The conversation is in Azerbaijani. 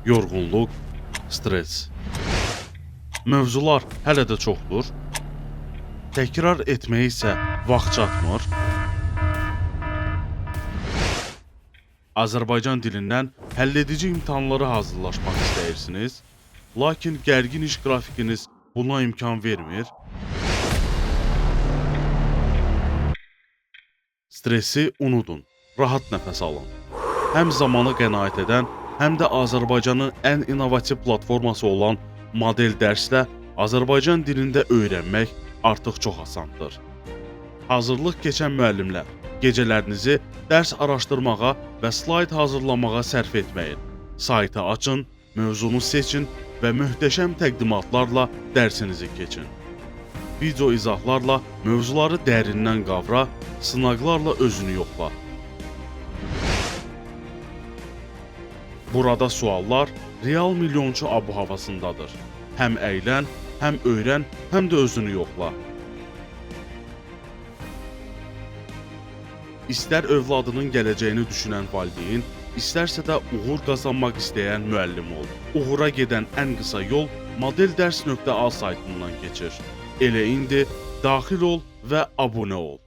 yorğunluq, stres. Mövzular hələ də çoxdur. Təkrar etməyə isə vaxt çatmır. Azərbaycan dilindən həlledici imtahanlara hazırlaşmaq istəyirsiniz, lakin gərgin iş qrafikiniz buna imkan vermir. Stresi unudun, rahat nəfəs alın. Həm zamanı qənaət edən, həm də Azərbaycanın ən innovativ platforması olan model dərslə Azərbaycan dilində öyrənmək artıq çox asandır. Hazırlıq keçən müəllimlər, gecələrinizi dərs araşdırmağa və slayd hazırlamağa sərf etməyin. Saytı açın, mövzunu seçin və möhtəşəm təqdimatlarla dərsinizi keçin. Video izahlarla mövzuları dərindən qavra, sınaqlarla özünü yoxla. Burada suallar real milyonçu abu-havasındadır. Həm əylən, həm öyrən, həm də özünü yoxla. İstər övladının gələcəyini düşünən valideyn, istərsə də uğur qazanmaq istəyən müəllim ol. Uğura gedən ən qısa yol modelders.az saytından keçir. Elə indi daxil ol və abunə ol.